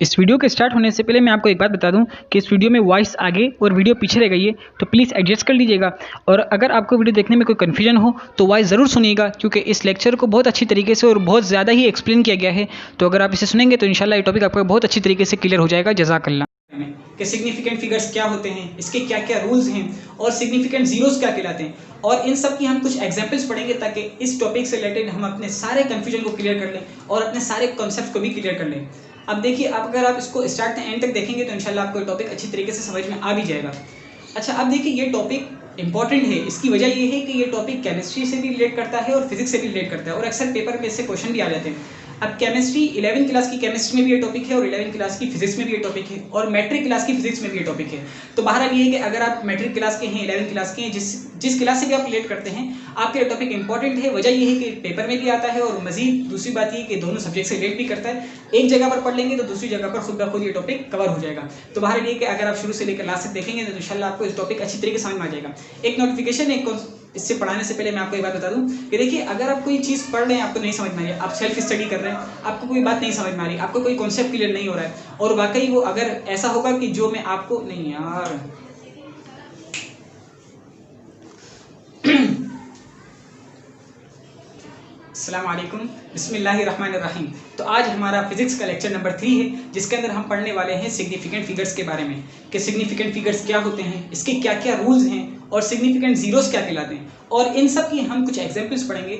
इस वीडियो के स्टार्ट होने से पहले मैं आपको एक बात बता दूं कि इस वीडियो में वॉइस आगे और वीडियो पीछे रह गई है, तो प्लीज़ एडजस्ट कर लीजिएगा। और अगर आपको वीडियो देखने में कोई कन्फ्यूजन हो तो वॉइस ज़रूर सुनिएगा, क्योंकि इस लेक्चर को बहुत अच्छी तरीके से और बहुत ज़्यादा ही एक्सप्लेन किया गया है। तो अगर आप इसे सुनेंगे तो इंशाल्लाह ये टॉपिक आपको बहुत अच्छी तरीके से क्लियर हो जाएगा। जज़ाकल्लाह। कि सिग्निफिकेंट फिगर्स क्या होते हैं, इसके क्या क्या रूल्स हैं और सिग्निफिकेंट जीरोस क्या कहलाते हैं, और इन सब की हम कुछ एग्जांपल्स पढ़ेंगे ताकि इस टॉपिक से रिलेटेड हम अपने सारे कंफ्यूजन को क्लियर कर लें और अपने सारे कॉन्सेप्ट को भी क्लियर कर लें। अब देखिए, अब अगर आप इसको स्टार्ट से एंड तक देखेंगे तो इंशाल्लाह आपको टॉपिक अच्छी तरीके से समझ में आ भी जाएगा। अच्छा, अब देखिए, ये टॉपिक इंपॉर्टेंट है। इसकी वजह ये है कि ये टॉपिक केमिस्ट्री से भी रिलेट करता है और फिजिक्स से भी रिलेट करता है, और अक्सर पेपर में इससे क्वेश्चन भी आ जाते हैं। अब केमिस्ट्री 11वीं क्लास की केमिस्ट्री में भी ये टॉपिक है और 11वीं क्लास की फिजिक्स में भी ये टॉपिक है और मैट्रिक क्लास की फिजिक्स में भी ये टॉपिक है। तो बहरहाल ये है कि अगर आप मैट्रिक क्लास के हैं, 11वीं क्लास के हैं, जिस क्लास से भी आप रिलेट करते हैं, आपके टॉपिक इंपॉर्टेंट है। वजह ये है कि पेपर में भी आता है और मजीद दूसरी बात ये कि दोनों सब्जेक्ट से रिलेट भी करता है। एक जगह पर पढ़ लेंगे तो दूसरी जगह पर खुद ब खुद ये टॉपिक कवर हो जाएगा। तो बहरहाल ये कि अगर आप शुरू से लेकर लास्ट तक देखेंगे तो इंशाल्लाह आपको इस टॉपिक अच्छी तरीके से समझ में आ जाएगा। एक नोटिफिकेशन है, इससे पढ़ाने से पहले मैं आपको एक बात बता दूं कि देखिए, अगर आप कोई चीज़ पढ़ रहे हैं, आपको नहीं समझ में आ रही है, आप सेल्फ स्टडी कर रहे हैं, आपको कोई बात नहीं समझ में आ रही, आपको कोई कॉन्सेप्ट क्लियर नहीं हो रहा है, और वाकई वो अगर ऐसा होगा कि जो मैं आपको नहीं यार अस्सलामुअलैकुम, बिस्मिल्लाहिर्रहमानिर्रहीम। तो आज हमारा फिजिक्स का लेक्चर नंबर 3 है, जिसके अंदर हम पढ़ने वाले हैं सिग्निफिकेंट फिगर्स के बारे में कि सिग्निफिकेंट फिगर्स क्या होते हैं, इसके क्या क्या रूल्स हैं और सिग्निफिकेंट जीरोस क्या कहलाते हैं, और इन सब की हम कुछ एग्जांपल्स पढ़ेंगे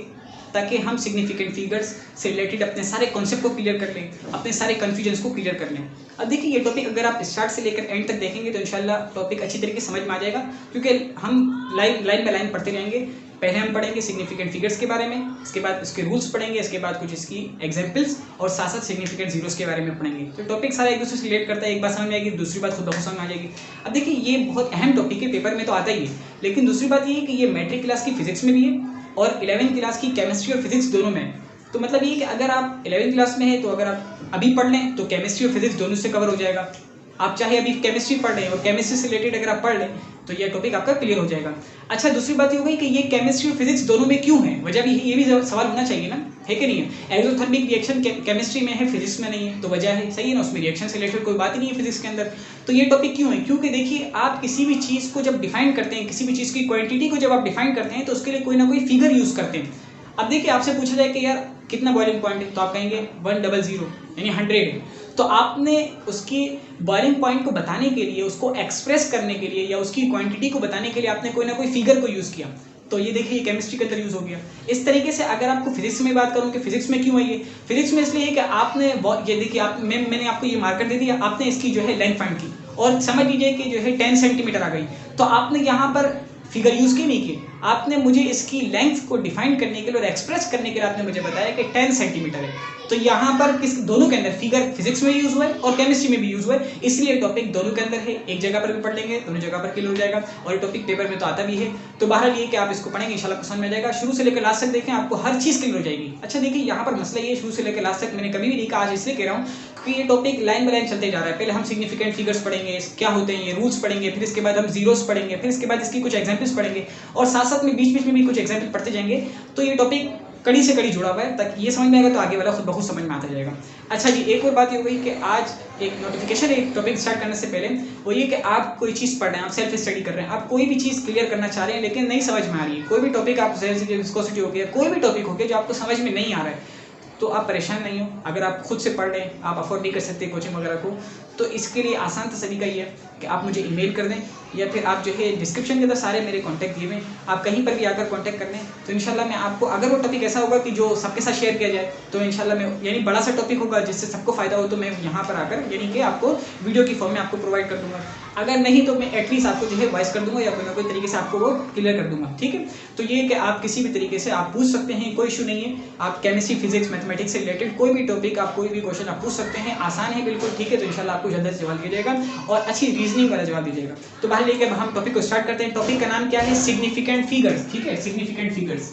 ताकि हम सिग्निफिकेंट फिगर्स से रिलेटेड अपने सारे कॉन्सेप्ट को क्लियर कर लें, अपने सारे कन्फ्यूजन्स को क्लियर कर लें। अब देखिए, ये टॉपिक अगर आप स्टार्ट से लेकर एंड तक देखेंगे तो इंशाल्लाह टॉपिक अच्छी तरीके से समझ में आ जाएगा, क्योंकि हम लाइन बाय लाइन पढ़ते रहेंगे। पहले हम पढ़ेंगे सिग्निफिकेंट फिगर्स के बारे में, इसके बाद उसके रूल्स पढ़ेंगे, इसके बाद कुछ इसकी एग्जांपल्स, और साथ साथ सिग्निफिकेंट जीरोस के बारे में पढ़ेंगे। तो टॉपिक सारा एक दूसरे से रिलेट करता है, एक बात समझ में आएगी, दूसरी बात खुद ब खुद समझ में आ जाएगी। अब देखिए, ये बहुत अहम टॉपिक है, पेपर में तो आता ही है, लेकिन दूसरी बात ये है कि ये मैट्रिक क्लास की फिजिक्स में भी है और 11वीं क्लास की केमिस्ट्री और फिजिक्स दोनों में है। तो मतलब ये कि अगर आप 11वीं क्लास में है तो अगर आप अभी पढ़ लें तो केमिस्ट्री और फिजिक्स दोनों से कवर हो जाएगा। आप चाहे अभी केमिस्ट्री पढ़ रहे हैं और केमिस्ट्री से रिलेटेड अगर आप पढ़ लें तो ये टॉपिक आपका क्लियर हो जाएगा। अच्छा, दूसरी बात ये हो गई कि ये केमिस्ट्री और फिजिक्स दोनों में क्यों है, वजह भी ये भी सवाल होना चाहिए ना, है कि नहीं है। एक्सोथर्मिक रिएक्शन केमिस्ट्री में है, फिजिक्स में नहीं है, तो वजह है, सही है ना, उसमें रिएक्शन से रिलेटेड कोई बात ही नहीं है फिजिक्स के अंदर। तो ये टॉपिक क्यों है, क्योंकि देखिए, आप किसी भी चीज़ को जब डिफाइन करते हैं, किसी भी चीज़ की क्वांटिटी को जब आप डिफाइन करते हैं तो उसके लिए कोई ना कोई फिगर यूज़ करते हैं। अब देखिए, आपसे पूछा जाए कि यार कितना बॉइलिंग पॉइंट है, तो आप कहेंगे 100 यानी 100। तो आपने उसकी बॉइलिंग पॉइंट को बताने के लिए, उसको एक्सप्रेस करने के लिए या उसकी क्वांटिटी को बताने के लिए आपने कोई ना कोई फिगर को यूज़ किया। तो ये देखिए, केमिस्ट्री के अंदर यूज़ हो गया। इस तरीके से अगर आपको फिजिक्स में बात करूँ कि फिजिक्स में क्यों है ये, फिजिक्स में इसलिए है कि आपने ये देखिए, मैंने आपको ये मार्कर दे दिया, आपने इसकी जो है लेंथ फाइंड की और समझ लीजिए कि जो है 10 सेंटीमीटर आ गई, तो आपने यहाँ पर फिगर यूज़ की नहीं की, आपने मुझे इसकी लेंथ को डिफाइन करने के लिए और एक्सप्रेस करने के लिए आपने मुझे बताया कि 10 सेंटीमीटर है। तो यहाँ पर किस दोनों के अंदर फिगर फिजिक्स में यूज़ हुआ है और केमिस्ट्री में भी यूज़ हुआ है, इसलिए टॉपिक दोनों के अंदर है। एक जगह पर भी पढ़ लेंगे, दोनों जगह पर क्लियर हो जाएगा, और ये टॉपिक पेपर में तो आता भी है। तो बहरहाल ये कि आप इसको पढ़ेंगे इंशाल्लाह समझ में आ जाएगा। शुरू से लेकर लास्ट तक देखें, आपको हर चीज़ क्लियर हो जाएगी। अच्छा देखिए, यहाँ पर मसला ये शुरू से लेकर लास्ट तक मैंने कभी भी नहीं कहा, आज इसलिए कह रहा हूँ कि ये टॉपिक लाइन बाय लाइन चलते जा रहा है। पहले हम सिग्निफिकेंट फिगर्स पढ़ेंगे, क्या होते हैं ये रूल्स पढ़ेंगे, फिर इसके बाद हम जीरोस पढ़ेंगे, फिर इसके बाद इसकी कुछ एग्जांपल्स पढ़ेंगे, और साथ साथ में बीच में भी कुछ एग्जांपल पढ़ते जाएंगे। तो ये टॉपिक कड़ी से कड़ी जुड़ा हुआ है, ताकि ये समझ में आएगा तो आगे वाला खुद ब खुद समझ में आता जाएगा। अच्छा जी, एक और बात ये हो गई कि आज एक नोटिफिकेशन है टॉपिक स्टार्ट करने से पहले, वो ये कि आप कोई चीज़ पढ़ रहे हैं, आप सेल्फ स्टडी कर रहे हैं, आप कोई भी चीज़ क्लियर करना चाह रहे हैं लेकिन नहीं समझ में आ रही है, कोई भी टॉपिक आप विस्कोसिटी हो गया, कोई भी टॉपिक हो गया जो आपको समझ में नहीं आ रहा है, तो आप परेशान नहीं हो। अगर आप खुद से पढ़ रहे हैं, आप अफोर्ड नहीं कर सकते कोचिंग वगैरह को, तो इसके लिए आसान तरीका ये है कि आप मुझे ईमेल कर दें, या फिर आप जो है डिस्क्रिप्शन के अंदर सारे मेरे कॉन्टैक्ट दिए हुए हैं, आप कहीं पर भी आकर कॉन्टैक्ट कर लें। तो इंशाल्लाह मैं आपको, अगर वो टॉपिक ऐसा होगा कि जो सबके साथ शेयर किया जाए, तो इंशाल्लाह मैं, यानी बड़ा सा टॉपिक होगा जिससे सबको फ़ायदा हो, तो मैं यहाँ पर आकर यानी कि आपको वीडियो की फॉर्म में आपको प्रोवाइड कर दूँगा। अगर नहीं तो मैं एटलीस्ट आपको जो है वॉइस कर दूँगा या कोई ना कोई तरीके से आपको वो क्लियर कर दूँगा, ठीक है। तो ये कि आप किसी भी तरीके से आप पूछ सकते हैं, कोई इशू नहीं है। आप केमिस्ट्री, फिजिक्स, मैथमेटिक्स से रिलेटेड कोई भी टॉपिक, आप कोई भी क्वेश्चन आप पूछ सकते हैं, आसान है बिल्कुल, ठीक है। तो इंशाल्लाह आपको जल्द से जवाब दिया जाएगा और अच्छी रीजनिंग वाला जवाब दीजिएगा। तो बाहर लेके हम टॉपिक को स्टार्ट करते हैं। टॉपिक का नाम क्या है, सिग्निफिकेंट फिगर्स, ठीक है, सिग्निफिकेंट फिगर्स,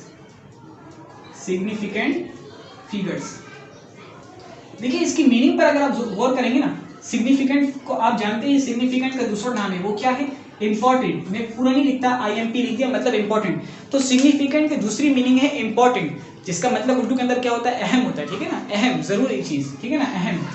सिग्निफिकेंट फिगर्स। देखिए, इसकी मीनिंग पर अगर आप गौर करेंगे ना, सिग्निफिकेंट को आप जानते हैं, सिग्निफिकेंट का दूसरा नाम है, वो क्या है, इंपॉर्टेंट। मैं पूरा नहीं लिखता, IMP लिख दिया, मतलब इंपॉर्टेंट। तो सिग्निफिकेंट की दूसरी मीनिंग है इंपॉर्टेंट, जिसका मतलब उर्दू के अंदर क्या होता है, अहम होता है, ठीक है ना, अहम, जरूरी चीज, ठीक है ना, अहम।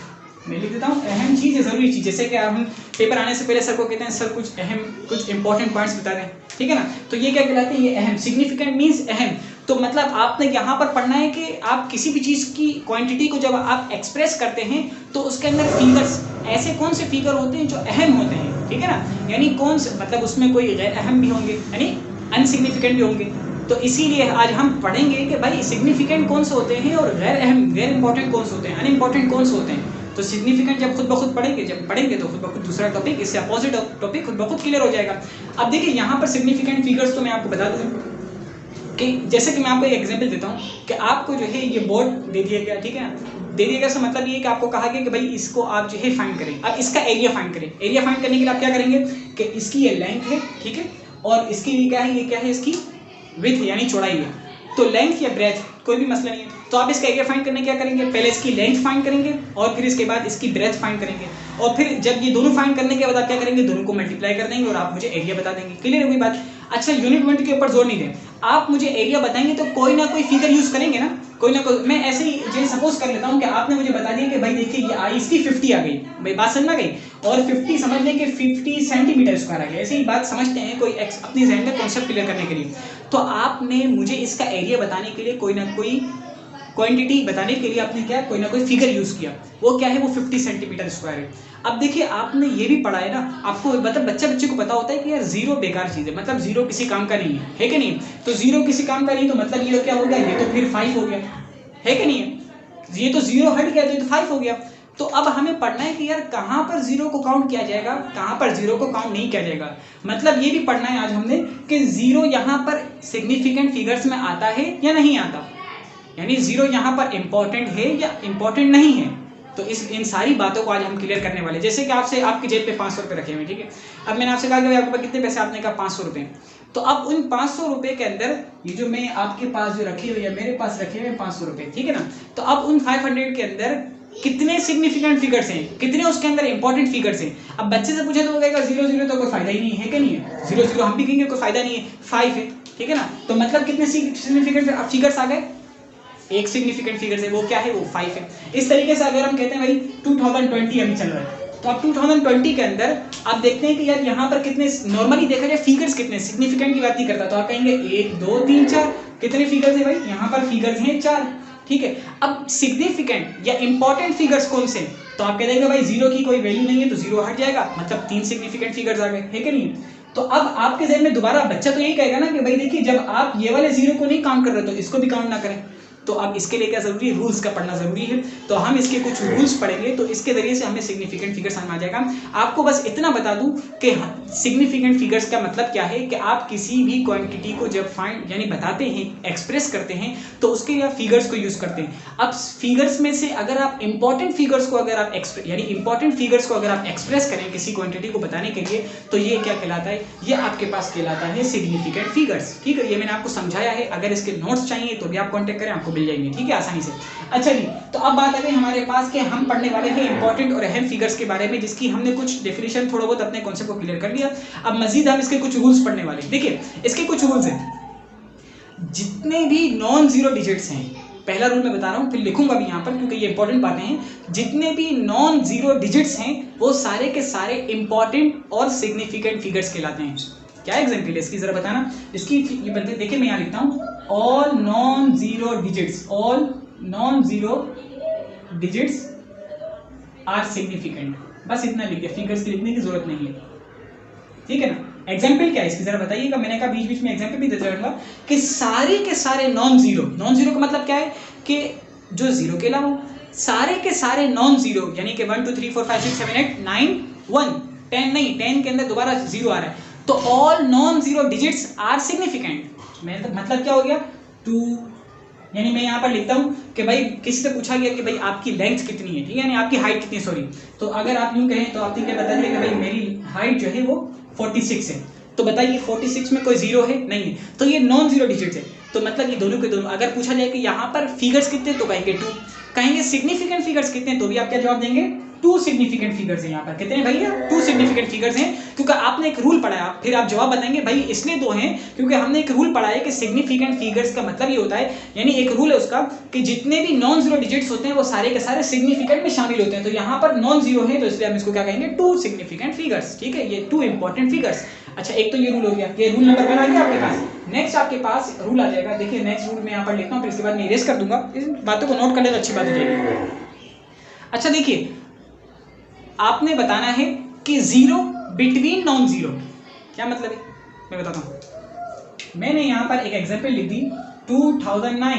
मैं लिख देता हूँ अहम चीज़ या ज़रूरी चीज़। जैसे कि हम पेपर आने से पहले सर को कहते हैं सर कुछ अहम कुछ इंपॉर्टेंट पॉइंट्स बता दें, ठीक है ना। तो ये क्या कहलाते हैं, ये अहम। सिग्निफिकेंट मीन्स अहम। तो मतलब आपने यहाँ पर पढ़ना है कि आप किसी भी चीज़ की क्वांटिटी को जब आप एक्सप्रेस करते हैं तो उसके अंदर फिगर्स, ऐसे कौन से फिगर होते हैं जो अहम होते हैं, ठीक है ना। यानी कौन से, मतलब उसमें कोई गैर अहम भी होंगे, यानी अनसिग्निफिकेंट भी होंगे। तो इसीलिए आज हम पढ़ेंगे कि भाई सिग्निफिकेंट कौन से होते हैं और गैर अहम, गैर इंपॉर्टेंट कौन से होते हैं, अनइम्पॉर्टेंट कौन से होते हैं। तो सिग्निफिकेंट जब खुद ब खुद पढ़ेंगे, जब पढ़ेंगे तो खुद ब खुद दूसरा टॉपिक, इससे अपोजिट टॉपिक खुद ब खुद क्लियर हो जाएगा। अब देखिए यहाँ पर सिग्निफिकेंट फिगर्स तो मैं आपको बता दूँ कि जैसे कि मैं आपको एक एग्जांपल देता हूँ कि आपको जो है ये बोर्ड दे दिया गया, ठीक है ना। दे दिया गया से मतलब ये कि आपको कहा गया कि भाई इसको आप जो है फाइंड करें। अब इसका एरिया फाइंड करें। एरिया फाइंड करने के लिए आप क्या करेंगे कि इसकी ये लेंथ है, ठीक है, और इसकी ये क्या है, ये क्या है, इसकी विड्थ यानी चौड़ाई है। तो लेंथ या ब्रेथ कोई भी मसला नहीं है। तो आप इसका एरिया फाइंड करने क्या करेंगे, पहले इसकी लेंथ फाइंड करेंगे और फिर इसके बाद इसकी ब्रेथ फाइंड करेंगे, और फिर जब ये दोनों फाइंड करने के बाद आप क्या करेंगे, दोनों को मल्टीप्लाई कर देंगे और आप मुझे एरिया बता देंगे। क्लियर है कोई बात। अच्छा, यूनिट यूनिट के ऊपर जोर नहीं दें, आप मुझे एरिया बताएंगे तो कोई ना कोई फिगर यूज करेंगे ना, कोई ना कोई। मैं ऐसे ही जो सपोज कर लेता हूँ कि आपने मुझे बता दिया कि भाई देखिए ये आई इसकी 50 आ गई, भाई बात समझ में आ गई, और 50 समझ लें कि 50 सेंटीमीटर स्क्वायर आ गया। ऐसे ही बात समझते हैं कोई अपनी जहन में कॉन्सेप्ट क्लियर करने के लिए। तो आपने मुझे इसका एरिया बताने के लिए कोई ना कोई क्वांटिटी बताने के लिए आपने क्या, कोई ना कोई फिगर यूज किया। वो क्या है, वो 50 सेंटीमीटर स्क्वायर है। अब देखिए आपने ये भी पढ़ा है ना, आपको मतलब बच्चे को पता होता है कि यार जीरो बेकार चीज है, मतलब जीरो किसी काम का नहीं है कि नहीं। तो जीरो किसी काम का नहीं तो मतलब ये क्या हो गया, ये तो फिर 5 हो गया, है कि नहीं है। ये तो जीरो हट गया तो ये तो 5 हो गया। तो अब हमें पढ़ना है कि यार कहाँ पर जीरो को काउंट किया जाएगा, कहाँ पर जीरो को काउंट नहीं किया जाएगा। मतलब ये भी पढ़ना है आज हमने कि जीरो यहाँ पर सिग्निफिकेंट फिगर्स में आता है या नहीं आता, यानी जीरो यहाँ पर इंपॉर्टेंट है या इंपॉर्टेंट नहीं है। तो इन सारी बातों को आज हम क्लियर करने वाले। जैसे कि आपसे आपकी जेब पे 500 रुपये रखे हुए, ठीक है। अब मैंने आपसे कहा कि आपके पास कितने पैसे, आपने कहा 500 रुपये। तो अब उन 500 रुपये के अंदर ये जो मैं आपके पास जो रखे हुए या मेरे पास रखे हुए 500 रुपये, ठीक है ना। तो अब उन 500 के अंदर कितने सिग्निफिकेंट फिगर्स हैं, कितने उसके अंदर इंपॉर्टेंट फिगर्स हैं। अब बच्चे से पूछे तो वो कहेगा 0 0 तो कोई फायदा ही नहीं है कि नहीं है, 0 0 हम भी कहेंगे कोई फायदा नहीं है, 5 है, ठीक है ना। तो मतलब कितने सिग्निफिकेंट फिगर्स आ गए, एक सिग्निफिकेंट फिगर है, वो क्या है, वो 5 है। इस तरीके से अगर हम कहते हैं भाई 2020 अभी चल रहा है, तो अब 2020 के अंदर आप देखते हैं कि यार यहाँ पर कितने, नॉर्मली देखा जाए फिगर्स कितने, सिग्निफिकेंट की बात नहीं करता तो आप कहेंगे 1 2 3 4, कितने फिगर्स है भाई, यहाँ पर फिगर्स हैं 4, ठीक है। अब सिग्निफिकेंट या इंपॉर्टेंट फिगर्स कौन से, तो आप कह देंगे भाई जीरो की कोई वैल्यू नहीं है तो जीरो हट जाएगा, मतलब 3 सिग्निफिकेंट फिगर्स आ गए, है कि नहीं। तो अब आपके जहन में दोबारा बच्चा तो यही कहेगा ना कि भाई देखिए जब आप ये वाले जीरो को नहीं काउंट कर रहे तो इसको भी काउंट ना करें। तो अब इसके लिए क्या जरूरी है, रूल्स का पढ़ना जरूरी है। तो हम इसके कुछ रूल्स पढ़ेंगे तो इसके जरिए से हमें सिग्निफिकेंट फिगर समझ आ जाएगा। आपको बस इतना बता दूं कि सिग्निफिकेंट फिगर्स का मतलब क्या है कि आप किसी भी क्वांटिटी को जब फाइंड यानी बताते हैं, एक्सप्रेस करते हैं तो उसके लिए फिगर्स को यूज करते हैं। अब फिगर्स में से अगर आप इंपॉर्टेंट फिगर्स को अगर आप यानी इंपॉर्टेंट फिगर्स को अगर आप एक्सप्रेस करें किसी क्वांटिटी को बताने के लिए तो ये क्या कहलाता है, ये आपके पास कहलाता है सिग्निफिकेंट फिगर्स, ठीक है। ये मैंने आपको समझाया है, अगर इसके नोट्स चाहिए तो भी आप कॉन्टेक्ट करें, आपको मिल जाएंगे, ठीक है, आसानी से। अच्छा जी, तो अब बात आ गई हमारे पास कि हम पढ़ने वाले हैं इंपॉर्टेंट और अहम फिगर्स के बारे में, जिसकी हमने कुछ डेफिनेशन थोड़ा बहुत अपने कॉन्सेप्ट को क्लियर कर लिया। अब मजीद हम इसके कुछ रूल्स पढ़ने वाले हैं। देखिए इसके कुछ रूल्स हैं। जितने भी नॉन जीरो डिजिट्स हैं, पहला रूल मैं बता रहा हूं, फिर लिखूंगा भी यहां पर क्योंकि ये इंपॉर्टेंट बातें हैं। जितने भी नॉन जीरो डिजिट्स हैं वो सारे के सारे इंपॉर्टेंट और सिग्निफिकेंट फिगर्स कहलाते हैं। क्या एग्जाम्पल है इसकी जरा बताना। इसकी ये बनते, देखिए मैं यहाँ लिखता हूँ all non zero digits, all non zero digits are significant. बस इतना लिख दिया, फिगर्स की लिखने की जरूरत नहीं है, ठीक है ना। एग्जाम्पल क्या है इसकी जरा बताइएगा। मैंने कहा बीच बीच में एग्जाम्पल भी देता रहूंगा कि सारे के सारे नॉन जीरो का मतलब क्या है कि जो जीरो के अलावा सारे के सारे नॉन जीरो, यानी कि 1 2 3 4 5 6 7 8 9 1 10 नहीं, 10 के अंदर दोबारा जीरो आ रहा है तो all non zero digits are significant. मतलब क्या हो गया 2, यानी मैं यहाँ पर लिखता हूँ कि भाई किसी से पूछा गया कि भाई आपकी लेंथ कितनी है, ठीक है, यानी आपकी हाइट कितनी है, सॉरी। तो अगर आप यूँ कहें तो आप क्या बता दिए कि भाई मेरी हाइट जो है वो 46 है। तो बताइए 46 में कोई जीरो है नहीं है, तो ये नॉन जीरो डिजिट्स है। तो मतलब ये दोनों के दोनों। अगर पूछा जाए कि यहाँ पर फिगर्स कितने तो कहेंगे 2, कहेंगे सिग्निफिकेंट फिगर्स कितने तो भी आप क्या जवाब देंगे टू सिग्निफिकेंट फिगर्स हैं यहाँ पर। कितने भैया? टू सिग्निफिकेंट फिगर्स हैं, क्योंकि आपने एक रूल पढ़ा है। फिर आप जवाब बताएंगे भाई इसलिए दो हैं क्योंकि हमने एक रूल पढ़ा है कि सिग्निफिकेंट फिगर्स का मतलब ये होता है, यानी एक रूल है उसका कि जितने भी नॉन जीरो डिजिट्स होते हैं वो सारे के सारे सिग्निफिकेंट में शामिल होते हैं। तो यहाँ पर नॉन जीरो है तो इसलिए हम इसको क्या कहेंगे? Two significant figures. ठीक है, ये टू इंपॉर्टेंट फिगर्स। अच्छा, एक तो ये रूल हो गया, ये रूल नंबर 1 आ गया आपके पास। नेक्स्ट आपके पास रूल आ जाएगा, देखिए नेक्स्ट रूल मैं यहाँ पर लिखता हूँ, फिर इसके बाद मैं इरेज कर दूंगा। इस बातों को नोट कर ले तो अच्छी बात हो जाएगी। अच्छा देखिए, आपने बताना है कि जीरो बिटवीन नॉन जीरो क्या मतलब है, मैं बताता हूं। मैंने यहां पर एक एग्जांपल लिख दी 2009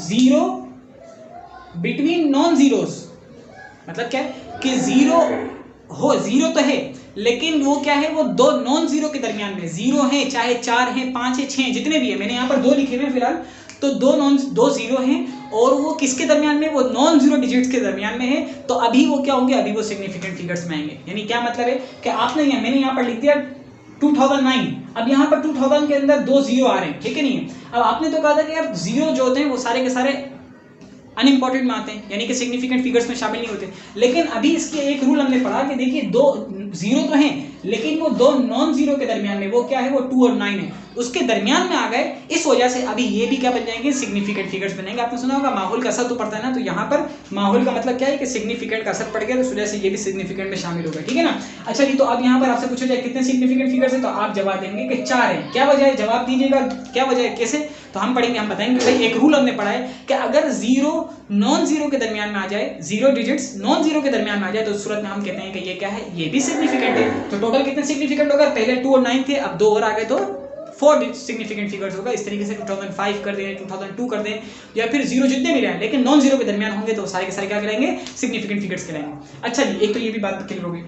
जीरो बिटवीन नॉन जीरोस। मतलब क्या है कि जीरो तो है लेकिन वो क्या है, वो दो नॉन जीरो के दरमियान में। जीरो है चाहे 4 है 5 है 6 जितने भी है, मैंने यहाँ पर 2 लिखे हुए फिलहाल, तो दो जीरो हैं और वो किसके दरमियान में? वो नॉन जीरो डिजिट्स के दरमियान में है। तो अभी वो क्या होंगे? अभी वो सिग्निफिकेंट फिगर्स में आएंगे। यानी क्या मतलब है कि आपने मैंने यहाँ पर लिख दिया 2009, अब यहाँ पर 2000 के अंदर 2 जीरो आ रहे हैं, ठीक है नहीं? अब आपने तो कहा था कि यार जीरो जो होते हैं वो सारे के सारे अनइम्पॉर्टेंट में आते हैं, यानी कि सिग्निफिकेंट फिगर्स में शामिल नहीं होते। लेकिन अभी इसके एक रूल हमने पढ़ा कि देखिए दो जीरो तो हैं लेकिन वो दो नॉन जीरो के दरमियान में, वो क्या है? वो 2 और 9 है, उसके दरमियान में आ गए। इस वजह से अभी ये भी क्या बन जाएंगे? सिग्निफिकेंट फिगर्स बनेंगे। आपने सुना होगा माहौल का असर तो पड़ता है ना, तो यहाँ पर माहौल का मतलब क्या है कि सिग्निफिकेंट का असर पड़ गया, तो इस वजह से ये भी सिग्निफिकेंट में शामिल हो गए। ठीक है ना? अच्छा जी, तो अब यहाँ पर आपसे पूछा जाए कितने सिग्निफिकेंट फिगर्स है, तो आप जवाब देंगे कि 4 है। क्या वजह है? जवाब दीजिएगा क्या वजह है, कैसे? तो हम पढ़ेंगे, हम बताएंगे। भाई एक रूल हमने पढ़ा है कि अगर जीरो नॉन जीरो के दरमियान में आ जाए, जीरो डिजिट्स नॉन जीरो के दरमियान में आ जाए, तो उस सूरत में हम कहते हैं कि ये क्या है? ये भी सिग्निफिकेंट है। तो टोटल कितने सिग्निफिकेंट होगा? पहले 2 और 9 थे, अब 2 और आ गए तो 4 सिग्निफिकेंट फिगर्स होगा। इस तरीके से 2005 कर दें, 2002 कर दें, या फिर जीरो जितने भी रहे लेकिन नॉन जीरो के दरमियान होंगे तो सारे के सारे क्या कहलाएंगे? सिग्निफिकेंट फिगर्स कहलाएंगे। अच्छा जी, एक तो ये भी बात क्लियर हो गई।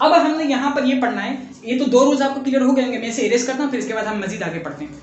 अब हमने यहाँ पर ये पढ़ना है, ये तो 2 रूल्स आपको क्लियर हो गए होंगे, मैं इसे इरेज करता हूँ, फिर इसके बाद हम मजीद आगे पढ़ते हैं।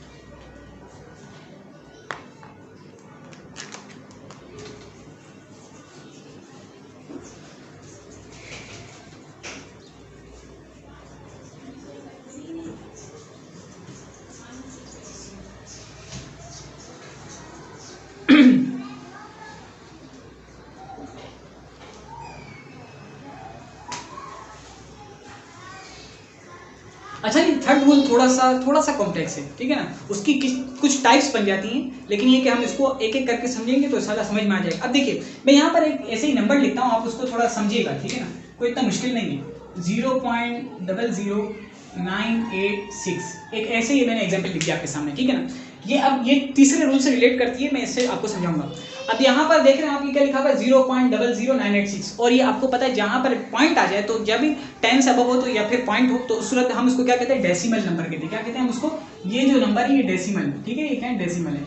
अच्छा जी, थर्ड रूल थोड़ा सा कॉम्प्लेक्स है, ठीक है ना? उसकी कुछ टाइप्स बन जाती हैं, लेकिन ये कि हम इसको एक एक करके समझेंगे तो सारा समझ में आ जाएगा। अब देखिए, मैं यहाँ पर एक ऐसे ही नंबर लिखता हूँ, आप उसको थोड़ा समझिएगा, ठीक है ना? कोई इतना मुश्किल नहीं है। 0.00986 एक ऐसे ही मैंने एग्जाम्पल लिख दिया आपके सामने, ठीक है ना? ये अब ये तीसरे रूल से रिलेट करती है, मैं इससे आपको समझाऊंगा। अब यहाँ पर देख रहे हैं आप, ये क्या लिखा हुआ है? 0.00986। और ये आपको पता है जहाँ पर पॉइंट आ जाए, तो जब भी 10 से अबव हो तो या फिर पॉइंट हो, तो उस सूरत हम उसको क्या कहते हैं? डेसिमल नंबर कहते हैं। क्या कहते हैं हम उसको? ये जो नंबर है ये डेसिमल, ठीक है, ये क्या है? डेसिमल है।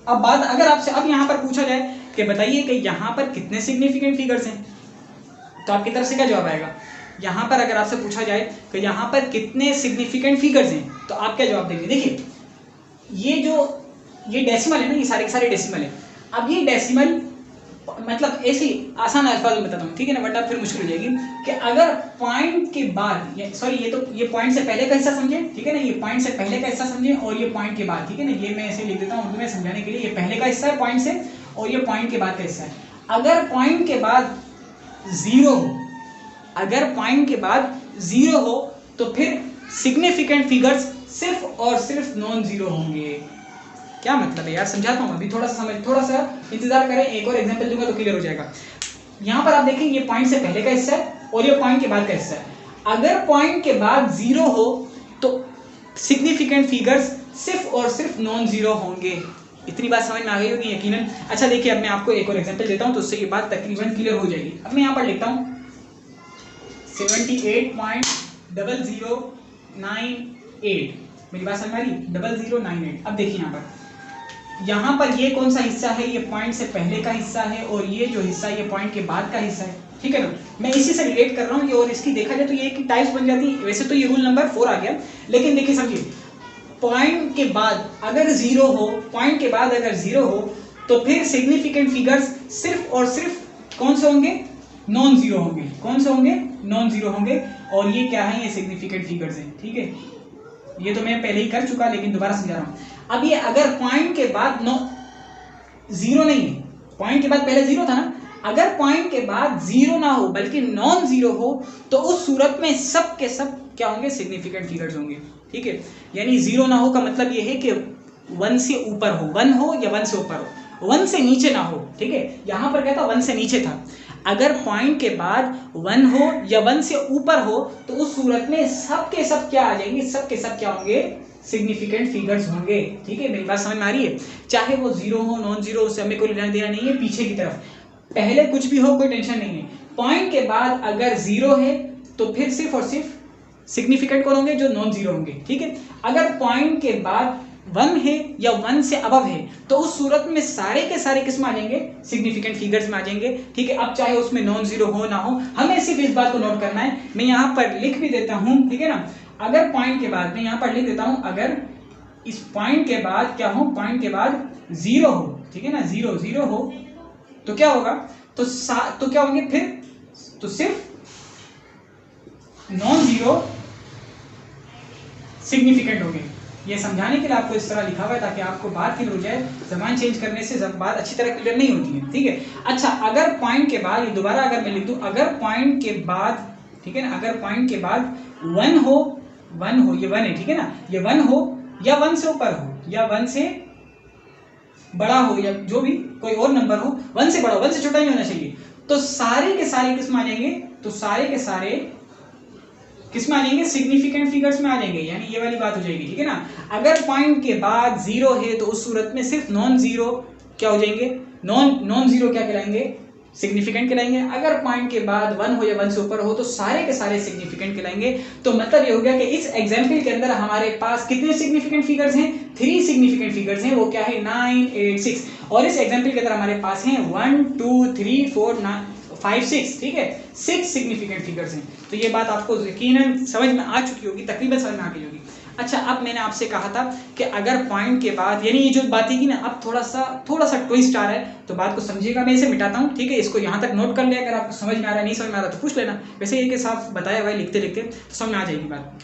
अब बात अगर आपसे अब यहाँ पर पूछा जाए कि बताइए कि यहाँ पर कितने सिग्निफिकेंट फिगर्स हैं, तो आपकी तरफ से क्या जवाब आएगा? यहाँ पर अगर आपसे पूछा जाए कि यहाँ पर कितने सिग्निफिकेंट फिगर्स हैं, तो आप क्या जवाब देंगे? देखिए, ये डेसिमल है ना, ये सारे के सारे डेसिमल है। अब ये डेसिमल मतलब ऐसी आसान अल्फाज में बताता हूँ, ठीक है ना, वरना फिर मुश्किल हो जाएगी। कि अगर पॉइंट के बाद ये पॉइंट से पहले का हिस्सा समझे, ठीक है ना, ये पॉइंट से पहले का हिस्सा समझे, और ये पॉइंट के बाद, ठीक है ना, ये मैं ऐसे लिख देता हूँ उर्दू में समझाने के लिए। ये पहले का हिस्सा है पॉइंट से, और ये पॉइंट के बाद का हिस्सा है। अगर पॉइंट के बाद जीरो हो, तो फिर सिग्निफिकेंट फिगर्स सिर्फ और सिर्फ नॉन जीरो होंगे। क्या मतलब है यार? समझाता हूँ, अभी थोड़ा सा इंतजार करें, एक और एग्जांपल दूंगा तो क्लियर हो जाएगा। यहाँ पर आप देखें, ये पॉइंट से पहले का हिस्सा है और ये पॉइंट के बाद का हिस्सा है। अगर पॉइंट के बाद जीरो हो तो सिग्निफिकेंट फिगर्स सिर्फ और सिर्फ नॉन जीरो होंगे। इतनी बात समझ में आ गई होगी यकीनन। अच्छा देखिए, अब मैं आपको एक और एग्जांपल देता हूँ तो उससे ये बात तकरीबन क्लियर हो जाएगी। अब मैं यहाँ पर लिखता हूँ 78.0098। मेरी बात समझ में आ रही? 0098। अब देखिए यहाँ पर ये कौन सा हिस्सा है? ये पॉइंट से पहले का हिस्सा है, और ये जो हिस्सा है ये पॉइंट के बाद का हिस्सा है, ठीक है ना? मैं इसी से रिलेट कर रहा हूँ, और इसकी देखा जाए तो ये एक टाइप्स बन जाती है। वैसे तो ये रूल नंबर 4 आ गया, लेकिन देखिए समझिए, पॉइंट के बाद अगर जीरो हो, तो फिर सिग्निफिकेंट फिगर्स सिर्फ और सिर्फ कौन से होंगे? नॉन जीरो होंगे। कौन से होंगे? नॉन जीरो होंगे। और ये क्या है? ये सिग्निफिकेंट फिगर्स हैं, ठीक है? ये तो मैं पहले ही कर चुका, लेकिन दोबारा समझा रहा हूं। अब ये अगर पॉइंट के बाद जीरो नहीं है, पॉइंट के बाद पहले जीरो था ना, अगर पॉइंट के बाद जीरो ना हो बल्कि नॉन जीरो हो तो उस सूरत में सब के सब क्या होंगे, सिग्निफिकेंट फिगर्स होंगे। ठीक है, यानी जीरो ना हो का मतलब ये है कि 1 से ऊपर हो, 1 हो या 1 से ऊपर हो, 1 से नीचे ना हो। ठीक है, यहां पर क्या था, 1 से नीचे था। अगर पॉइंट के बाद 1 हो या 1 से ऊपर हो तो उस सूरत में सब के सब क्या आ जाएंगे, सब के सब क्या होंगे, सिग्निफिकेंट फिगर्स होंगे। ठीक है, मेरी बात समझ में आ रही है? चाहे वो जीरो हो नॉन जीरो, उससे हमें कोई लेना देना नहीं है। पीछे की तरफ पहले कुछ भी हो कोई टेंशन नहीं है। पॉइंट के बाद अगर जीरो है तो फिर सिर्फ और सिर्फ सिग्निफिकेंट कौन होंगे, जो नॉन जीरो होंगे। ठीक है, अगर पॉइंट के बाद 1 है या 1 से अबव है तो उस सूरत में सारे के सारे किस में आ जाएंगे, सिग्निफिकेंट फिगर्स में आ जाएंगे। ठीक है, अब चाहे उसमें नॉन जीरो हो ना हो, हमें सिर्फ इस बात को नोट करना है। मैं यहाँ पर लिख भी देता हूँ, ठीक है ना, अगर पॉइंट के बाद मैं यहाँ पर लिख देता हूँ, अगर इस पॉइंट के बाद क्या हो, पॉइंट के बाद जीरो हो, ठीक है ना, जीरो जीरो हो तो क्या होगा, तो क्या होंगे फिर, तो सिर्फ नॉन जीरो सिग्निफिकेंट होंगे। ये समझाने के लिए आपको इस तरह लिखा हुआ है ताकि आपको बात क्लियर हो जाए। जबान चेंज करने से बात अच्छी तरह क्लियर नहीं होती है। ठीक है, अच्छा अगर पॉइंट के बाद, दोबारा अगर मैं लिख दूं, अगर पॉइंट के बाद, ठीक है ना, अगर पॉइंट के बाद 1 हो, 1 हो, ये 1 है, ठीक है ना, ये 1 हो या 1 से ऊपर हो या 1 से बड़ा हो या जो भी कोई और नंबर हो, 1 से बड़ा हो, 1 से छोटा नहीं होना चाहिए, तो सारे के सारे किस में आ जाएंगे, तो सारे के सारे किस में आ जाएंगे, सिग्निफिकेंट फिगर्स में आ जाएंगे। यानी ये वाली बात हो जाएगी। ठीक है ना, अगर पॉइंट के बाद जीरो है तो उस सूरत में सिर्फ नॉन जीरो क्या हो जाएंगे, नॉन जीरो क्या कहलाएंगे, सिग्निफिकेंट कहलाएंगे। अगर पॉइंट के बाद 1 हो या 1 से ऊपर हो तो सारे के सारे सिग्निफिकेंट कहलाएंगे। तो मतलब ये हो गया कि इस एग्जाम्पल के अंदर हमारे पास कितने सिग्निफिकेंट फिगर्स हैं, 3 सिग्निफिकेंट फिगर्स हैं। वो क्या है, 9, 8, 6। और इस एग्जाम्पल के अंदर हमारे पास हैं 1, 2, 3, 4, 5, 6। ठीक है, 6 सिग्निफिकेंट फिगर्स हैं। तो ये बात आपको यकीनन समझ में आ चुकी होगी, तकरीबन समझ में आ गई होगी। अच्छा, अब मैंने आपसे कहा था कि अगर पॉइंट के बाद, यानी ये जो बात थी ना, अब थोड़ा सा ट्विस्ट आ रहा है, तो बात को समझिएगा। मैं इसे मिटाता हूँ, ठीक है, इसको यहाँ तक नोट कर लिया। अगर आपको समझ में आ रहा है, नहीं समझ में आ रहा तो पूछ लेना। वैसे ये के साथ बताया हुआ है, लिखते लिखते तो समझ में आ जाएगी बात।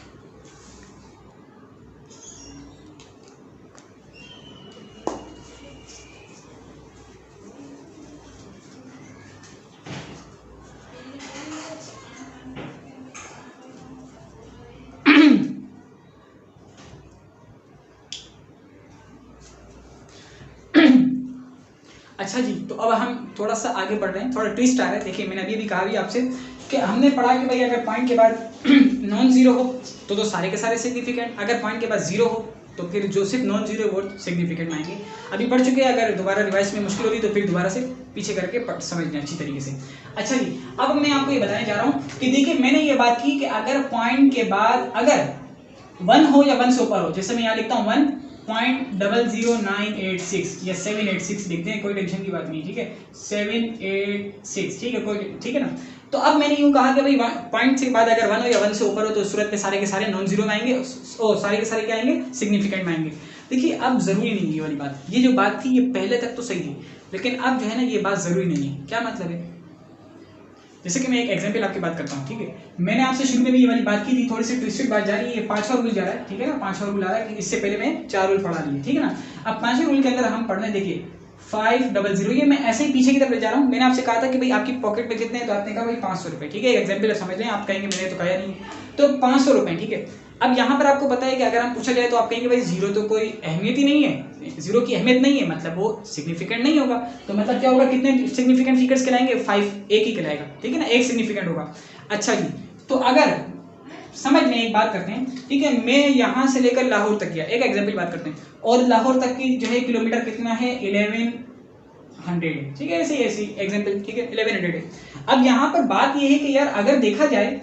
अच्छा जी, तो अब हम थोड़ा सा आगे बढ़ रहे हैं, थोड़ा ट्विस्ट आ रहा है। देखिए, मैंने अभी कहा भी आपसे कि हमने पढ़ा कि भाई अगर पॉइंट के बाद नॉन जीरो हो तो सारे के सारे सिग्निफिकेंट, अगर पॉइंट के बाद जीरो हो तो फिर जो सिर्फ नॉन जीरो वो सिग्निफिकेंट में आएंगे। अभी पढ़ चुके हैं, अगर दोबारा रिवाइज में मुश्किल होगी तो फिर दोबारा से पीछे करके समझ लें अच्छी तरीके से। अच्छा जी, अब मैं आपको ये बताने जा रहा हूँ कि देखिए, मैंने ये बात की कि अगर पॉइंट के बाद अगर 1 हो या 1 से ऊपर हो, जैसे मैं यहाँ लिखता हूँ 1.00986 या 786 लिखते हैं, कोई टेंशन की बात नहीं। ठीक है, 786, ठीक है, कोई, ठीक है ना। तो अब मैंने यूं कहा कि भाई पॉइंट के बाद अगर 1 हो या 1 से ऊपर हो तो सूरत में सारे के सारे नॉन जीरो में आएंगे, सारे के सारे क्या आएंगे, सिग्निफिकेंट में आएंगे। देखिए, अब जरूरी नहीं है ये वाली बात, ये जो बात थी ये पहले तक तो सही थी, लेकिन अब जो है ना ये बात जरूरी नहीं है। क्या मतलब है, जैसे कि मैं एक एग्जांपल आपकी बात करता हूँ। ठीक है, मैंने आपसे शुरू में भी ये वाली बात की थी, थोड़ी सी ट्विस्टेड बात जा रही है। ये 5वां रूल जा रहा है, ठीक है ना, 5वां रूल आ रहा है कि इससे पहले मैं 4 रूल पढ़ा लिए, ठीक है ना। अब 5वें रूल के अंदर हम पढ़ने, देखिए 500, ये मैं ऐसे ही पीछे की तरफ ले जा रहा हूँ। मैंने आपसे कहा था कि भाई आपकी पॉकेट में कितने हैं, तो आपने कहा भाई 500 रुपये। ठीक है, एग्जाम्पल समझ लें, आप कहेंगे मैंने तो कहा नहीं, तो 500 रुपये। ठीक है, अब यहाँ पर आपको पता है कि अगर हम पूछा जाए तो आप कहेंगे भाई जीरो तो कोई अहमियत ही नहीं है, जीरो की अहमियत नहीं है, मतलब वो सिग्निफिकेंट नहीं होगा। तो मतलब क्या होगा, कितने सिग्निफिकेंट फिगर्स कहलाएंगे, 5, एक ही कहलाएगा। ठीक है ना, एक सिग्निफिकेंट होगा। अच्छा जी, तो अगर समझ में एक बात करते हैं, ठीक है, मैं यहाँ से लेकर लाहौर तक गया, एक एग्जाम्पल बात करते हैं, और लाहौर तक की जो है किलोमीटर कितना है, 1100। ठीक है, ऐसे एग्जाम्पल, ठीक है, 1100 है। अब यहाँ पर बात यह है कि यार अगर देखा जाए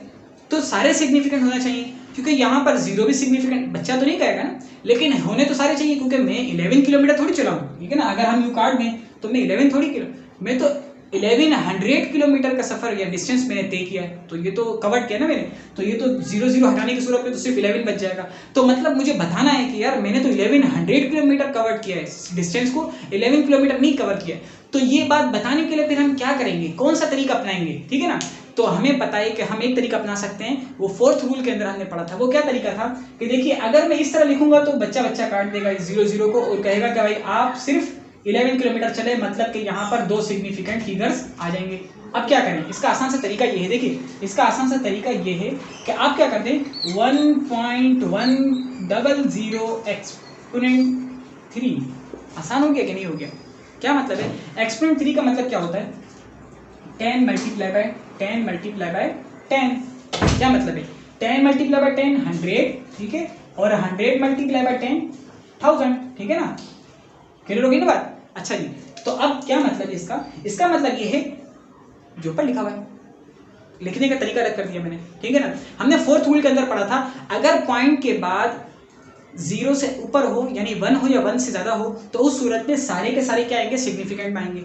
तो सारे सिग्निफिकेंट होना चाहिए, क्योंकि यहाँ पर जीरो भी सिग्निफिकेंट बच्चा तो नहीं कहेगा ना, लेकिन होने तो सारे चाहिए, क्योंकि मैं 11 किलोमीटर थोड़ी चलाऊँ। ठीक है ना, अगर हम यू कार्ड में तो मैं 11 थोड़ी किलो, मैं तो 1100 किलोमीटर का सफर या डिस्टेंस मैंने तय किया है, तो ये तो कवर किया ना मैंने, तो ये तो 0 हटाने की सूरत में तो सिर्फ 11 बच जाएगा। तो मतलब मुझे बताना है कि यार मैंने तो 1100 किलोमीटर कवर किया है, डिस्टेंस को 11 किलोमीटर नहीं कवर किया। तो ये बात बताने के लिए फिर हम क्या करेंगे, कौन सा तरीका अपनाएंगे, ठीक है ना। तो हमें पता है कि हम एक तरीका अपना सकते हैं, वो 4th रूल के अंदर हमने पढ़ा था। वो क्या तरीका था कि देखिए, अगर मैं इस तरह लिखूंगा तो बच्चा काट देगा 0 को और कहेगा कि भाई आप सिर्फ 11 किलोमीटर चले मतलब कि यहाँ पर 2 सिग्निफिकेंट फिगर्स आ जाएंगे। अब क्या करें, इसका आसान सा तरीका ये है, देखिए इसका आसान सा तरीका ये है कि आप क्या कर दें 1.100 एक्सपोनेंट 3। आसान हो गया कि नहीं हो गया? क्या मतलब है एक्सपोनेंट 3 का मतलब क्या होता है 10 मल्टीप्लाई बाय 10 मल्टीप्लाई बाय 10। क्या मतलब है 10 मल्टीप्लाई बाय 10 100, ठीक है, और 100 मल्टीप्लाई बाय 10 1000, ठीक है ना, क्लियर होगी ना बात? अच्छा जी, तो अब क्या मतलब है इसका मतलब ये है जो ऊपर लिखा हुआ है, लिखने का तरीका अलग कर दिया मैंने, ठीक है ना। हमने फोर्थ रूल के अंदर पढ़ा था अगर पॉइंट के बाद 0 से ऊपर हो यानी 1 हो या 1 से ज्यादा हो तो उस सूरत में सारे के सारे क्या आएंगे सिग्निफिकेंट में आएंगे।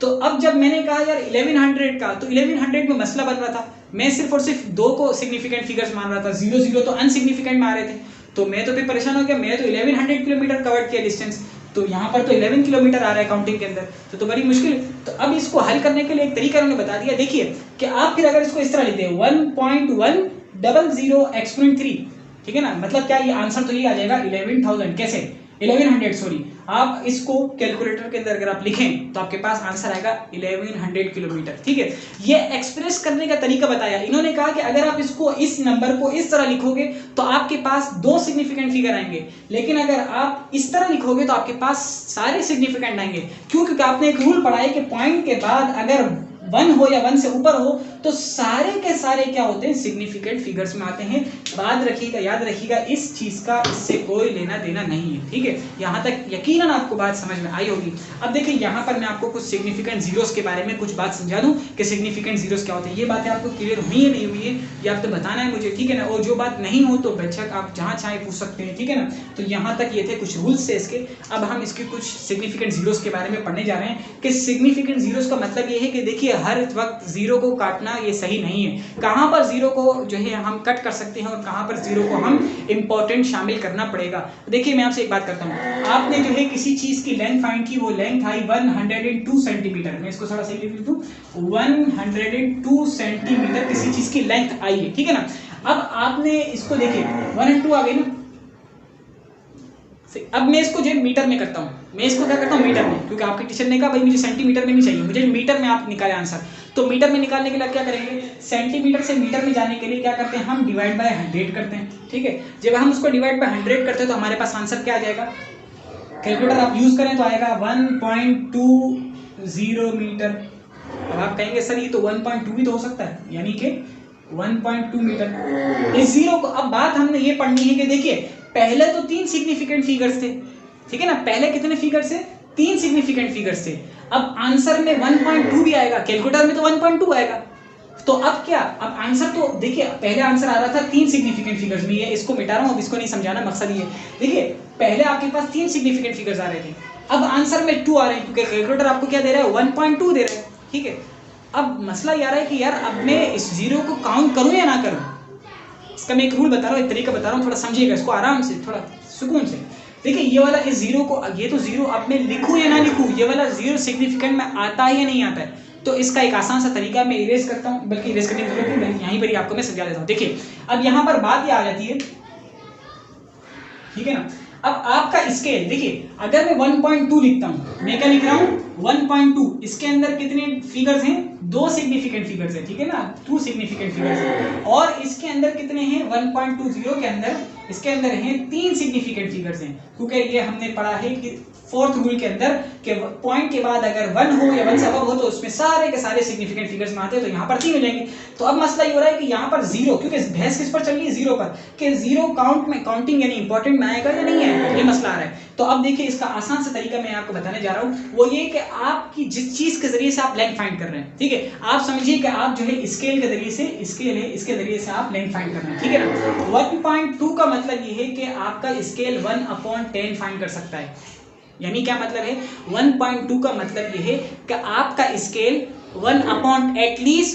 तो अब जब मैंने कहा यार 1100 का, तो 1100 में मसला बन रहा था, मैं सिर्फ और सिर्फ 2 को सिग्निफिकेंट फिगर्स मान रहा था, 0 0 तो अनसिग्निफिकेंट में आ रहे थे, तो मैं तो फिर परेशान हो गया, मैं तो 1100 किलोमीटर कवर किया डिस्टेंस, तो यहाँ पर तो 11 किलोमीटर आ रहा है काउंटिंग के अंदर, तो बड़ी मुश्किल। तो अब इसको हल करने के लिए एक तरीका उन्होंने बता दिया, देखिए कि आप फिर अगर इसको इस तरह लिखते हैं 1.100 एक्सपोनेंट 3, ठीक है ना, मतलब क्या ये आंसर तो ये आ जाएगा 11,000, कैसे 1100 सॉरी, आप इसको कैलकुलेटर के अंदर अगर आप लिखें तो आपके पास आंसर आएगा 1100 किलोमीटर, ठीक है। ये एक्सप्रेस करने का तरीका बताया इन्होंने, कहा कि अगर आप इसको इस नंबर को इस तरह लिखोगे तो आपके पास 2 सिग्निफिकेंट फिगर आएंगे, लेकिन अगर आप इस तरह लिखोगे तो आपके पास सारे सिग्निफिकेंट आएंगे। क्यों? क्योंकि आपने एक रूल पढ़ा है कि पॉइंट के बाद अगर 1 हो या 1 से ऊपर हो तो सारे के सारे क्या होते हैं सिग्निफिकेंट फिगर्स में आते हैं। बात रखिएगा, याद रखिएगा इस चीज का इससे कोई लेना देना नहीं है, ठीक है। यहां तक यकीनन आपको बात समझ में आई होगी। अब देखिए यहां पर मैं आपको कुछ सिग्निफिकेंट जीरोस के बारे में कुछ बात समझा दूं कि सिग्निफिकेंट जीरोस क्या होते हैं। ये बातें आपको क्लियर हुई है नहीं हुई है ये आप तो बताना है मुझे, ठीक है ना। और जो बात नहीं हो तो बेशक आप जहां चाहे पूछ सकते हैं, ठीक है ना। तो यहां तक ये थे कुछ रूल्स से इसके। अब हम इसके कुछ सिग्निफिकेंट जीरोस के बारे में पढ़ने जा रहे हैं कि सिग्निफिकेंट जीरोस का मतलब ये है कि देखिए हर वक्त जीरो को काटना ये सही नहीं है। कहां पर जीरो को जो है हम कट कर सकते हैं और कहां पर जीरो को हम इंपॉर्टेंट शामिल करना पड़ेगा। देखिए मैं आपसे एक बात करता हूं, आपने जो है किसी चीज की लेंथ फाइंड की, वो लेंथ आई 102 सेंटीमीटर। मैं इसको थोड़ा सही लिख दूं, 102 सेंटीमीटर किसी चीज की लेंथ आई है, ठीक है ना। अब आपने इसको देखिए 1 और 2 आ गई ना। अब मैं इसको जो मीटर में करता हूं, मैं इसको क्या करता हूं मीटर में, क्योंकि आपके टीचर ने कहा भाई मुझे सेंटीमीटर में नहीं चाहिए, मुझे मीटर में आप निकाले आंसर। तो मीटर में निकालने के लिए क्या करेंगे, सेंटीमीटर से मीटर में जाने के लिए क्या करते हैं हम डिवाइड बाय 100 करते हैं, ठीक है। जब हम उसको डिवाइड बाय 100 करते हैं तो हमारे पास आंसर क्या आ जाएगा, कैलकुलेटर आप यूज करें तो आएगा 1.20 मीटर। अब आप कहेंगे सर ये तो 1.2 भी तो हो सकता है, यानी कि 1.2 मीटर। इस जीरो को अब बात हमने ये पढ़नी है कि देखिए पहले तो 3 सिग्निफिकेंट फिगर्स थे, ठीक है ना। पहले कितने फिगर्स थे, 3 सिग्निफिकेंट फिगर्स थे। अब आंसर में 1.2 भी आएगा, कैलकुलेटर में तो 1.2 आएगा। तो अब क्या, अब आंसर तो देखिए पहले आंसर आ रहा था 3 सिग्निफिकेंट फिगर्स में, ये इसको मिटा रहा हूं, अब इसको नहीं समझाना, मकसद ये देखिए पहले आपके पास 3 सिग्निफिकेंट फिगर्स आ रहे थे, अब आंसर में 2 आ रहे हैं क्योंकि कैलकुलेटर आपको क्या दे रहा है 1.2 दे रहा है, ठीक है। अब मसला ये आ रहा है कि यार अब मैं इस जीरो को काउंट करूं या ना करूं, इसका मैं एक रूल बता रहा हूं, एक तरीका बता रहा हूं, थोड़ा समझिएगा इसको आराम से, थोड़ा सुकून से। देखिए ये वाला इस जीरो को, ये तो जीरो अब मैं लिखूं या ना लिखूं, ये वाला जीरो सिग्निफिकेंट में आता है या नहीं आता है। तो इसका एक आसान सा तरीका मैं इरेज करता हूं, बल्कि इरेज करने की जरूरत नहीं, बल्कि यहीं पर ही आपको मैं समझा देता हूं। देखिए अब यहां पर बात ये आ जाती है, ठीक है ना। अब आपका स्केल देखिए, अगर मैं 1.2 लिखता हूं, मैं क्या लिख रहा हूं 1.2, इसके अंदर कितने फिगर्स हैं, 2 सिग्निफिकेंट फिगर्स है, ठीक है ना, 2 सिग्निफिकेंट फिगर्स है। और इसके अंदर कितने हैं 1.20 के अंदर, इसके अंदर हैं 3 सिग्निफिकेंट फिगर्स हैं, क्योंकि ये हमने पढ़ा है कि फोर्थ रूल के अंदर कि पॉइंट के बाद अगर 1 हो या 1 से अबव हो तो उसमें सारे के सारे सिग्निफिकेंट फिगर्स में आते हैं, तो यहाँ पर 3 हो जाएंगे। तो अब मसला ये हो रहा है कि यहाँ पर जीरो, क्योंकि बहस किस पर चल रही है, जीरो पर, कि जीरो काउंट में काउंटिंग यानी इंपॉर्टेंट में आएगा या नहीं आएगा, ये मसला आ रहा है। तो अब देखिए इसका आसान सा तरीका मैं आपको बताने जा रहा हूँ, वो ये कि आपकी जिस चीज के जरिए से आप लेंथ फाइंड कर रहे हैं, ठीक है, आप समझिए कि आप जो है स्केल के जरिए से, स्केल है इसके जरिए से आप लेंथ फाइंड कर रहे हैं, ठीक है ना। 1.2 का मतलब ये है कि आपका स्केल 1/10 फाइंड कर सकता है। यानी क्या मतलब है, 1.2 का मतलब ये है कि आपका स्केल 1/10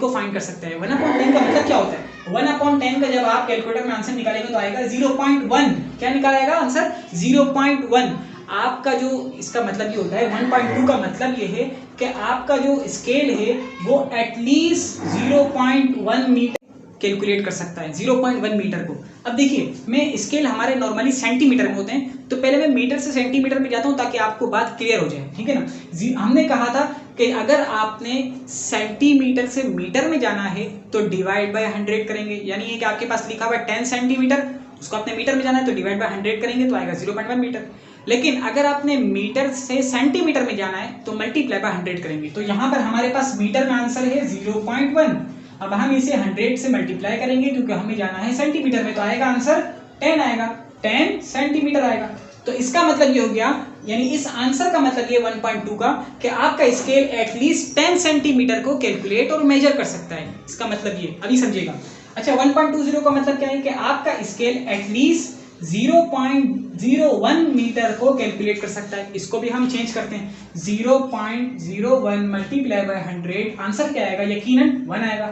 को फाइंड कर सकता है। 1/10 का मतलब क्या होता है, 1/10 का जब आप कैलकुलेटर में आंसर निकालेंगे तो आएगा 0.1, क्या निकालेगा आंसर 0.1। आपका जो इसका मतलब ये होता है 1.2 का मतलब ये है कि आपका जो स्केल है वो एटलीस्ट 0.1 मीटर कैलकुलेट कर सकता है, 0.1 मीटर को। अब देखिए मैं स्केल हमारे नॉर्मली सेंटीमीटर में होते हैं, तो पहले मैं मीटर से सेंटीमीटर में जाता हूँ ताकि आपको बात क्लियर हो जाए, ठीक है ना। हमने कहा था कि अगर आपने सेंटीमीटर से मीटर में जाना है तो डिवाइड बाय 100 करेंगे, यानी ये कि आपके पास लिखा हुआ है 10 सेंटीमीटर, उसको आपने मीटर में जाना है तो डिवाइड बाय 100 करेंगे तो आएगा 0.1 मीटर। लेकिन अगर आपने मीटर से सेंटीमीटर में जाना है तो मल्टीप्लाई बाय 100 करेंगे। तो यहाँ पर हमारे पास मीटर में आंसर है 0.1। अब हम इसे 100 से मल्टीप्लाई करेंगे क्योंकि हमें जाना है सेंटीमीटर में, तो आएगा आंसर 10 आएगा, 10 सेंटीमीटर आएगा। तो इसका मतलब ये हो गया, यानी इस आंसर का मतलब ये 1.2 का कि आपका स्केल एटलीस्ट 10 सेंटीमीटर को कैलकुलेट और मेजर कर सकता है। इसका मतलब ये अभी समझिएगा। अच्छा, 1.20 का मतलब क्या है कि आपका स्केल एटलीस्ट 0.01 मीटर को कैलकुलेट कर सकता है। इसको भी हम चेंज करते हैं, 0.01 मल्टीप्लाई बाय 100, आंसर क्या आएगा? यकीनन 1 आएगा,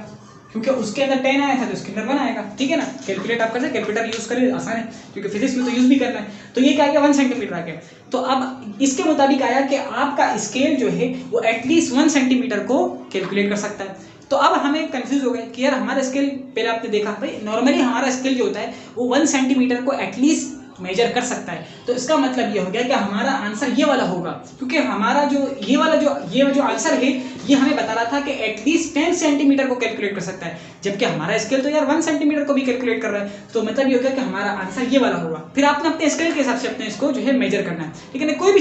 क्योंकि उसके अंदर 10 आया था तो उसके अंदर 1 आएगा, ठीक है ना। कैलकुलेट आप कर सकते, कैलकुलेटर यूज करें, आसान है क्योंकि फिजिक्स में तो यूज भी करना है। तो ये क्या आ गया? 1 सेंटीमीटर आ गया। तो अब इसके मुताबिक आया कि आपका स्केल जो है वो एटलीस्ट 1 सेंटीमीटर को कैलकुलेट कर सकता है। तो अब हमें कंफ्यूज हो गए कि यार हमारा स्केल, पहले आपने देखा भाई नॉर्मली हमारा स्केल जो होता है वो 1 सेंटीमीटर को एटलीस्ट मेजर कर सकता है। तो इसका मतलब ये हो गया कि हमारा आंसर ये वाला होगा, क्योंकि हमारा जो ये जो आंसर है ये हमें बता रहा था कि एटलीस्ट 10 सेंटीमीटर को कैलकुलेट कर सकता है, जबकि हमारा स्केल तो यार 1 सेंटीमीटर को भी कैलकुलेट कर रहा है। तो मतलब ये हो गया कि हमारा आंसर ये वाला होगा। फिर आपने अपने स्केल के हिसाब से अपने इसको जो है मेजर करना है, ठीक है ना। कोई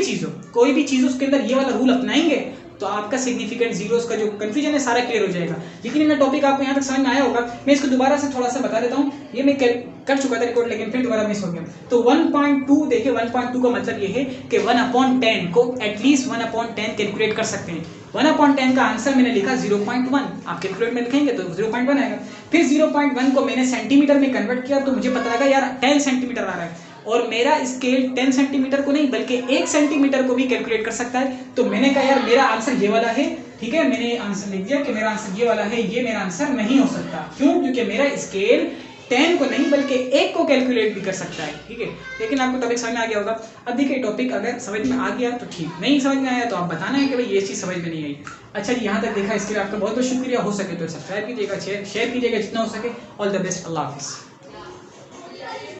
भी चीज़ उसके अंदर ये वाला रूल अपनाएंगे तो आपका सिग्निफिकेंट जीरोस का जो कंफ्यूजन है सारा क्लियर हो जाएगा। लेकिन मेरा टॉपिक आपको यहाँ तक समझ में आया होगा। मैं इसको दोबारा से थोड़ा सा बता देता हूँ, ये मैं कर चुका था रिकॉर्ड लेकिन फिर दोबारा मिस हो गया। तो 1.2 देखिए, 1.2 का मतलब ये है कि 1/10 को एटलीस्ट 1/10 कैलकुलेट कर सकते हैं। 1/10 का आंसर मैंने लिखा 0.1, आप कैलकुलेट में लिखेंगे तो 0.1 आएगा। फिर 0.1 को मैंने सेंटीमीटर में कन्वर्ट किया तो मुझे पता लगा यार 10 सेंटीमीटर आ रहा है, और मेरा स्केल 10 सेंटीमीटर को नहीं बल्कि 1 सेंटीमीटर को भी कैलकुलेट कर सकता है। तो मैंने कहा यार मेरा आंसर ये वाला है, ठीक है। मैंने आंसर लिख दिया कि मेरा आंसर ये वाला है, ये मेरा आंसर नहीं हो सकता। क्यों? क्योंकि मेरा स्केल 10 को नहीं बल्कि 1 को कैलकुलेट भी कर सकता है, ठीक है। लेकिन आपको टॉपिक समझ में आ गया होगा। अब देखिए टॉपिक अगर समझ में आ गया तो ठीक, नहीं समझ में आया तो आप बताना है कि भाई ये चीज़ समझ में नहीं आई। अच्छा जी, यहाँ तक देखा, इसके लिए आपका बहुत बहुत शुक्रिया। हो सके तो सब्सक्राइब कीजिएगा, शेयर कीजिएगा जितना हो सके। ऑल द बेस्ट, अल्लाह हाफिज़।